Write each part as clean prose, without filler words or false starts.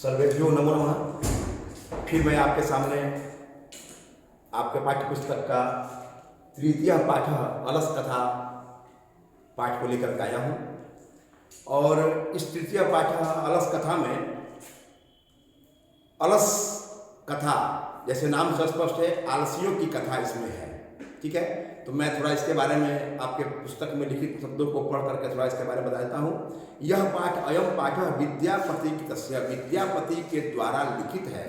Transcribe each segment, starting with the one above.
सर्वेभ्यो नमो नमः। फिर मैं आपके सामने आपके पाठ्य पुस्तक का तृतीय पाठ अलस कथा पाठ को लेकर के आया हूँ। और इस तृतीय पाठ अलस कथा में अलस कथा जैसे नाम से स्पष्ट है, आलसियों की कथा इसमें है। ठीक है, तो मैं थोड़ा इसके बारे में आपके पुस्तक में लिखित शब्दों को पढ़ करके थोड़ा इसके बारे में बताता हूँ। यह पाठ अयम पाठ विद्यापति विद्यापति के द्वारा लिखित है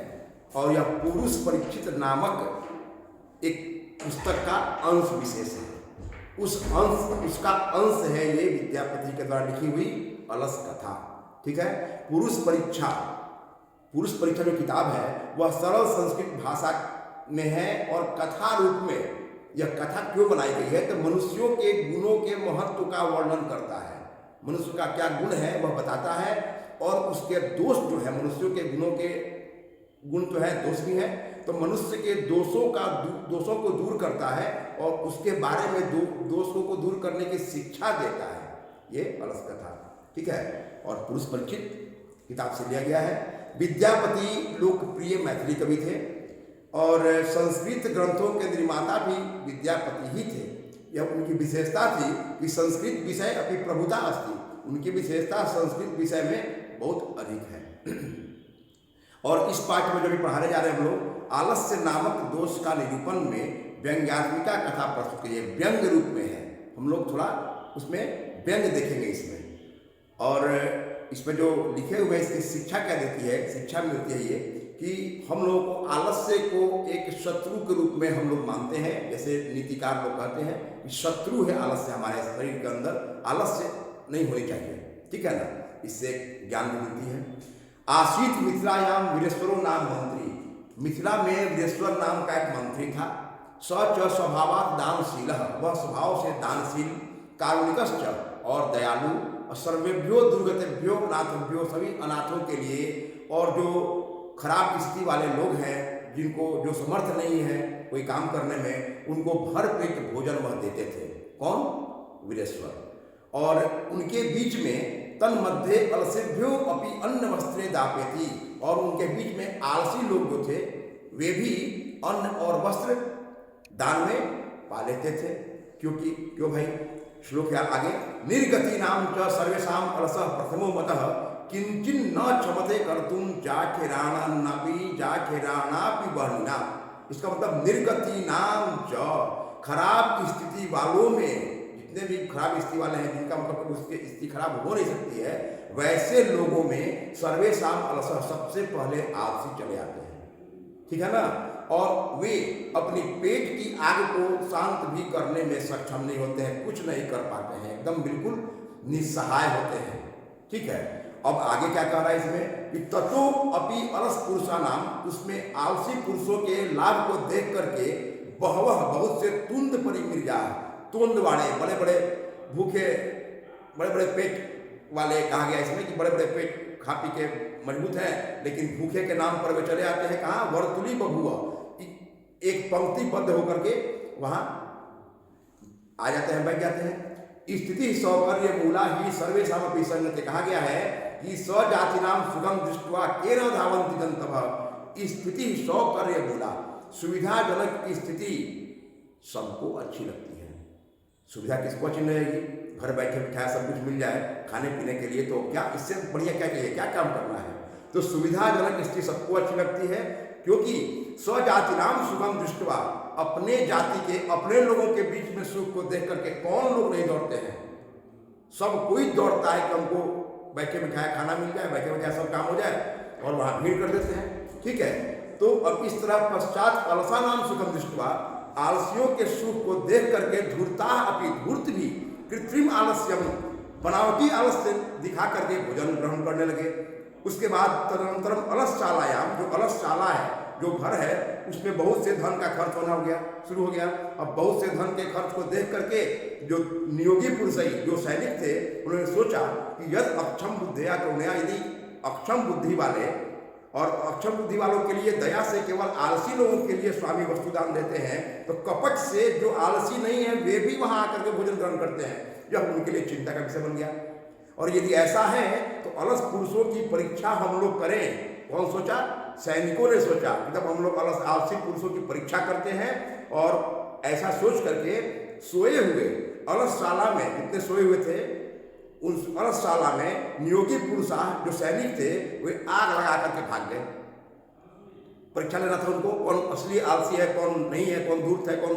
और यह पुरुष परीक्षित नामक एक पुस्तक का अंश विशेष है। उसका अंश है ये विद्यापति के द्वारा लिखी हुई अलस कथा। ठीक है, पुरुष परीक्षा जो किताब है वह सरल संस्कृत भाषा में है और कथा रूप में यह कथा क्यों बनाई गई है तो मनुष्यों के गुणों के महत्व का वर्णन करता है। मनुष्य का क्या गुण है वह बताता है और उसके दोष जो है, मनुष्यों के गुणों के गुण तो है, दोष भी है, तो मनुष्य के दोषों को दूर करता है और उसके बारे में दोषों को दूर करने की शिक्षा देता है ये अलस कथा। ठीक है, और पुरुष परीक्षित किताब से लिया गया है। विद्यापति लोकप्रिय मैथिली कवि थे और संस्कृत ग्रंथों के निर्माता भी विद्यापति ही थे। यह उनकी विशेषता थी कि संस्कृत विषय अपनी प्रभुता अस्ति, उनकी विशेषता संस्कृत विषय में बहुत अधिक है। और इस पाठ में जो भी पढ़ाने जा रहे हैं हम लोग, आलस्य नामक दोष का निरूपण में व्यंग्यात्मिका कथा प्रस्तुत की है, व्यंग रूप में है। हम लोग थोड़ा उसमें व्यंग देखेंगे इसमें, और इसमें जो लिखे हुए इसकी शिक्षा क्या देती है, शिक्षा मिलती है ये कि हम लोगों को आलस्य को एक शत्रु के रूप में हम लोग मानते हैं। जैसे नीतिकार लोग कहते हैं कि शत्रु है आलस्य, हमारे शरीर के अंदर आलस्य नहीं होनी चाहिए। ठीक है ना, इससे ज्ञान मिलती है। आसीत मिथिलायाम वीरेश्वरो नाम मंत्री, मिथिला में वीरेश्वर नाम का एक मंत्री था। स च स्वभावात् दानशील, वह स्वभाव से दानशील, कारुणिकश्च और दयालु, सर्वेभ्यो दुर्गतेभ्यो अनाथभ्यो, सभी अनाथों के लिए और जो खराब स्थिति वाले लोग हैं, जिनको जो समर्थ नहीं है कोई काम करने में, उनको भर पेट भोजन वह देते थे। कौन? वीरेश्वर। और उनके बीच में तन मध्य अलसेभ्यो अपि अन्न वस्त्रे दापेति, और उनके बीच में आलसी लोग जो थे वे भी अन्न और वस्त्र दान में पा लेते थे। क्यों भाई? श्लोक है आगे, निर्गति नाम च सर्वेषाम अलसः प्रथमो मतः किंचिन न क्षमते कर्तुम जाखेराणापि वर्णिना। इसका मतलब निर्गति नाम च, खराब स्थिति वालों में, जितने भी खराब स्थिति वाले हैं, जिनका मतलब उसकी स्थिति खराब हो नहीं सकती है, वैसे लोगों में सर्वेषाम अलसः, सबसे पहले आलसी चले आते हैं। ठीक है ना, और वे अपनी पेट की आग को शांत भी करने में सक्षम नहीं होते हैं, कुछ नहीं कर पाते हैं, एकदम बिल्कुल निस्सहाय होते हैं। ठीक है, अब आगे क्या कह रहा है इसमें कि ततो अपि अलस पुरुषा नाम, उसमें आलसी पुरुषों के लाभ को देख करके बहवह, बहुत से तुंद परिमिर्जा, तुंद वाले, बड़े बड़े भूखे, बड़े बड़े पेट वाले कहा गया इसमें कि बड़े बड़े पेट खा पी के मजबूत हैं, लेकिन भूखे के नाम पर वे चले आते हैं कहाँ? वर्तुली बभुआ, एक पंक्तिबद्ध होकर के वहां आ जाते हैं, बैठ जाते हैं। स्थिति सौकर्य मूला ही सर्वेषामपि संगते, कहा गया है कि स्वजाति नाम सुगम दृष्ट्वा केन धावन्ति जन्तवः। स्थिति सौकर्य मूला, सुविधाजनक स्थिति सबको अच्छी लगती है। सुविधा किसको अच्छी नहीं लगेगी? घर बैठे बिठाए सब कुछ मिल जाए खाने पीने के लिए, तो क्या इससे बढ़िया क्या चाहिए? क्या काम करना है? तो सुविधाजनक स्थिति सबको अच्छी लगती है, क्योंकि स्वजाति नाम सुगम दृष्टवा, अपने जाति के, अपने लोगों के बीच में सुख को देख करके कौन लोग नहीं दौड़ते हैं? सब कोई दौड़ता है कि हमको बैठे बिठाए खाना मिल जाए, बैठे बिठाए सब काम हो जाए, और वहां भीड़ कर देते हैं। ठीक है, तो अब इस तरह पश्चात अलसा नाम सुगम दृष्टवा, आलसियों के सुख को देख करके धूर्ता अपि, धूर्त भी कृत्रिम आलस्यम, बनावटी आलस्य दिखा करके भोजन ग्रहण करने लगे। उसके बाद तदनंतरम अलसशालायाम, जो अलसशाला है, जो घर है, उसमें बहुत से धन का खर्च होना शुरू हो गया। अब बहुत से धन के खर्च को देख करके जो नियोगी पुरुष, जो सैनिक थे, उन्होंने सोचा कि यदि अक्षम बुद्धिया करुणया, यदि अक्षम बुद्धि वाले और अक्षम बुद्धि वालों के लिए दया से केवल आलसी लोगों के लिए स्वामी वस्तुदान देते हैं, तो कपट से जो आलसी नहीं है वे भी वहां आकर के भोजन ग्रहण करते हैं। यह उनके लिए चिंता का विषय बन गया। और यदि ऐसा है तो अलस पुरुषों की परीक्षा हम लोग करें। कौन सोचा? सैनिकों ने सोचा कि जब हम लोग अलस आलसी पुरुषों की परीक्षा करते हैं और ऐसा सोच करके सोए हुए अलसशाला में जितने सोए हुए थे उस अलसशाला में नियोगी पुरुषा जो सैनिक थे वे आग लगा करके भाग गए। परीक्षा लेना था उनको, कौन असली आलसी है, कौन नहीं है, कौन धूर्त है, कौन,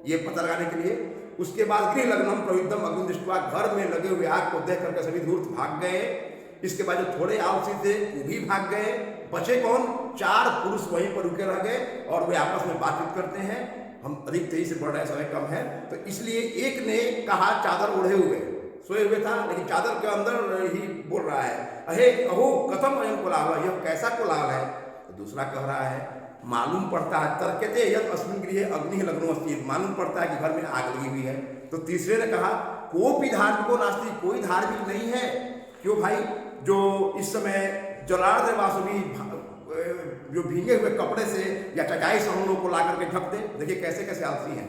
ये पता लगाने के लिए। उसके बाद गृह लग्नम प्रविद्धम अग्नि दृष्ट्वा, घर में लगे हुए आग को देख करके सभी धूर्त भाग गए। इसके बाद जो थोड़े आलसी थे वो भी भाग गए। बचे कौन? 4 पुरुष वहीं पर रुके रह गए और वे आपस में बातचीत करते हैं। हम अधिक तेजी से बढ़ रहे हैं, समय कम है, तो इसलिए एक ने कहा, चादर ओढ़े हुए सोए हुए था लेकिन चादर के अंदर ही बोल रहा है, अहे अहो कथम अयं कोलाहल, यह कैसा कोलाहल है। तो दूसरा कह रहा है, मालूम पड़ता है तर्कते यद अस्मिन् गृहे अग्नि लग्नोऽस्ति, मालूम पड़ता है कि घर में आग लगी हुई है। तो तीसरे ने कहा, कोपि धार्मिको नास्ति, कोई धार्मिक नहीं है। क्यों भाई? जो इस समय जलार्द वासुवी जो भीगे हुए कपड़े से या चटाई से हम लोग को ला करके ढक दे। देखिए कैसे कैसे आलसी हैं।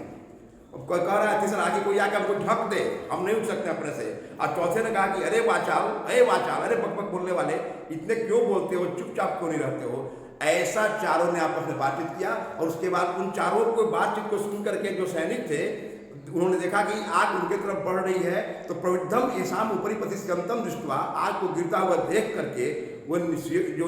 अब कोई कह रहा है तीसरा आगे कोई आके हमको ढक दे, हम नहीं उठ सकते अपने से। और चौथे ने कहा कि अरे वाचाल, अरे बकबक बोलने वाले, इतने क्यों बोलते हो, चुपचाप क्यों नहीं रहते हो। ऐसा चारों ने आपस में बातचीत किया और उसके बाद उन चारों को बातचीत को सुन करके जो सैनिक थे उन्होंने देखा कि आग उनके तरफ बढ़ रही है। तो प्रविद्धम ऐसाम ऊपरी प्रतिष्ठितम दृष्टवा, आग को गिरता हुआ देख करके वो जो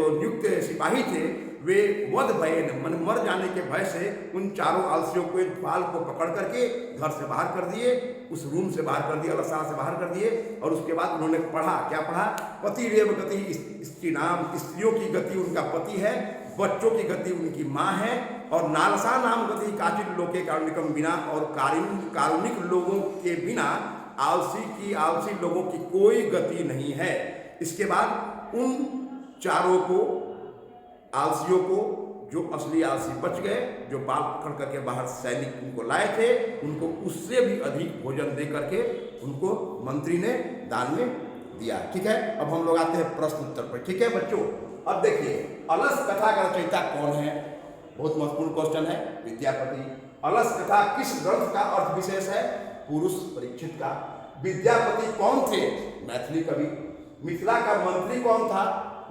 नियुक्त सिपाही थे वे वध भय मन मर जाने के भय से उन चारों आलसियों को द्वाल को पकड़ करके घर से बाहर कर दिए, उस रूम से बाहर कर दिए, अलसशाला से बाहर कर दिए। और उसके बाद उन्होंने पढ़ा, क्या पढ़ा? पति रेव गति स्त्री नाम, स्त्रियों की गति उनका पति है, बच्चों की गति उनकी माँ है, और नालसा नाम गति काचित लोके कारुणिकम बिना, और कारुणिक लोगों के बिना आलसी लोगों की कोई गति नहीं है। इसके बाद उन चारों को आलसियों को, जो असली आलसी बच गए, जो बाल पकड़ करके बाहर सैनिक उनको लाए थे, उनको उससे भी अधिक भोजन दे करके उनको मंत्री ने दान में दिया। ठीक है, अब हम लोग आते हैं प्रश्न उत्तर पर। ठीक है बच्चों, अब देखिए अलस कथा का रचयिता कौन है? बहुत महत्वपूर्ण क्वेश्चन है। विद्यापति। अलस कथा किस ग्रंथ का अर्थ विशेष है? पुरुष परीक्षित का। विद्यापति कौन थे? मैथिली कवि। मिथिला का मंत्री कौन था?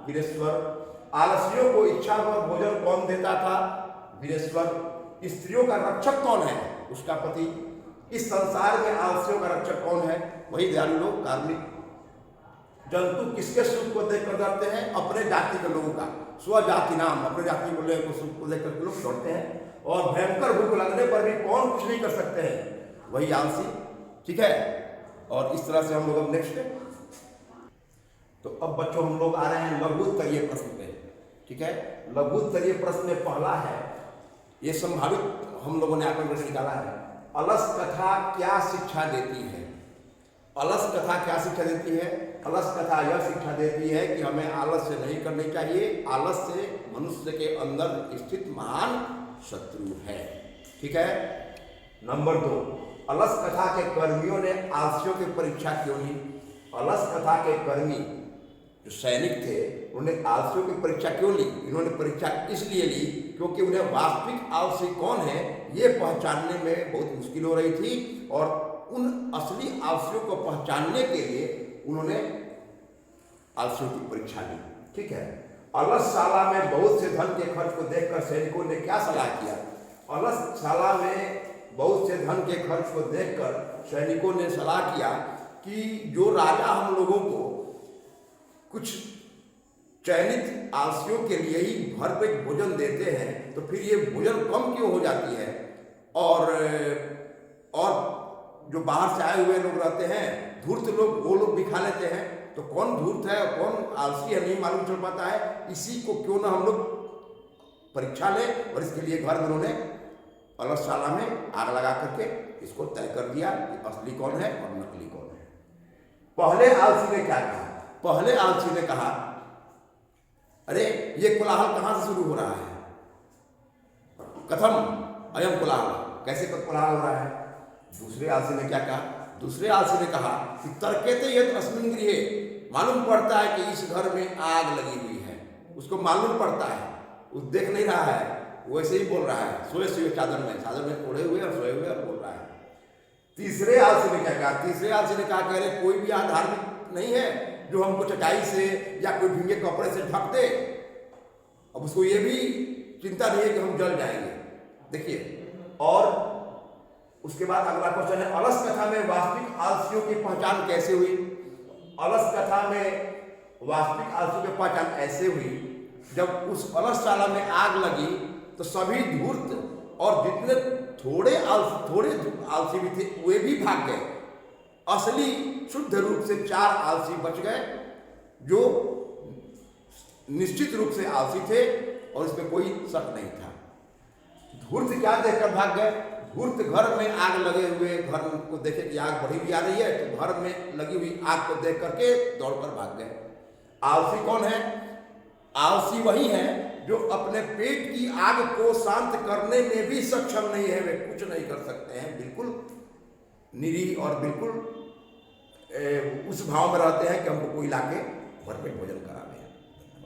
वीरेश्वर। आलसियों को इच्छा पर भोजन कौन देता था? वीरेश्वर। स्त्रियों का रक्षक कौन है? उसका पति। इस संसार में आलसियों का रक्षक कौन है? वही दयालु लोग, कार्मिक। जंतु किसके सुख को देखकर डरते हैं? अपने जाति के लोगों का। स्वजाति नाम, अपने जाति बोले को सुख को देखकर लोग डरते हैं। और भयंकर भूख लगने पर भी कौन कुछ नहीं कर सकते हैं? वही आलसी। ठीक है, और इस तरह से हम लोग अब नेक्स्ट। तो अब बच्चों हम लोग आ रहे हैं लघु उत्तरीय प्रश्न पे। ठीक है, लघु उत्तरीय प्रश्न में पहला है, ये संभावित हम लोगों ने आपको प्रश्न निकाला है, अलस कथा क्या शिक्षा देती है? अलस कथा क्या शिक्षा देती है? अलस कथा यह शिक्षा देती है कि हमें आलस से नहीं करनी चाहिए। आलस से मनुष्य के अंदर स्थित महान शत्रु है। ठीक है। नंबर 2, अलस कथा के कर्मियों ने आलसियों की परीक्षा क्यों ली? अलस कथा के कर्मी जो सैनिक थे उन्होंने आलसियों की परीक्षा क्यों ली? इन्होंने परीक्षा इसलिए ली क्योंकि उन्हें वास्तविक आलसी कौन है ये पहचानने में बहुत मुश्किल हो रही थी, और उन असली आलसियों को पहचानने के लिए उन्होंने आलसियों की परीक्षा ली। ठीक है। अलसशाला में बहुत से धन के खर्च को देखकर सैनिकों ने क्या सलाह किया? अलसशाला में बहुत से धन के खर्च को देखकर सैनिकों ने सलाह किया कि जो राजा हम लोगों को कुछ चयनित आलसियों के लिए ही भरपेट भोजन देते हैं तो फिर ये भोजन कम क्यों हो जाती है? और जो बाहर से आए हुए लोग रहते हैं धूर्त लोग, वो लोग भी खा लेते हैं, तो कौन धूर्त है और कौन आलसी है नहीं मालूम चल पाता है। इसी को क्यों ना हम लोग परीक्षा लें, और इसके लिए घर में उन्होंने अलसशाला में आग लगा करके इसको तय कर दिया कि असली कौन है और नकली कौन है। पहले आलसी ने क्या कहा? पहले आलसी ने कहा, अरे ये कोलाहल कहाँ से शुरू हो रहा है? कथम अयम कोलाहल, कैसे कोलाहल हो रहा है? दूसरे आलसी ने क्या कहा? दूसरे आलसी ने कहा कि तर्केते यद अस्मिन् गृहे, मालूम पड़ता है कि इस घर में आग लगी हुई है। उसको मालूम पड़ता है, वो देख नहीं रहा है, वैसे ही बोल रहा है, सोए सोए चादर में ओढ़े हुए और सोए हुए और बोल रहा है। तीसरे आलसी ने क्या कहा? तीसरे आलसी ने कहा कि अरे कोई भी यहाँ धार्मिक नहीं है जो हमको चटाई से या कोई भींगे कपड़े से ढक दे। अब उसको ये भी चिंता नहीं है कि हम जल जाएंगे। देखिए, और उसके बाद अगला क्वेश्चन है, अलस कथा में वास्तविक आलसियों की पहचान कैसे हुई? अलस कथा में वास्तविक आलसियों की पहचान ऐसे हुई, जब उस अलसशाला में आग लगी तो सभी धूर्त और जितने थोड़े आलसी भी थे वे भी भाग गए। असली शुद्ध रूप से 4 आलसी बच गए जो निश्चित रूप से आलसी थे और इसमें कोई शक नहीं था। धूर्त क्या देखकर भाग गए? धूर्त घर में आग लगे हुए घर को देखे कि आग बढ़ी हुई आ रही है तो घर में लगी हुई आग को देख करके दौड़कर भाग गए। आलसी कौन है? आलसी वही है जो अपने पेट की आग को शांत करने में भी सक्षम नहीं है, वे कुछ नहीं कर सकते हैं, बिल्कुल निरीह और बिल्कुल उस भाव में रहते हैं कि हमको कोई लाके भरपेट भोजन करा।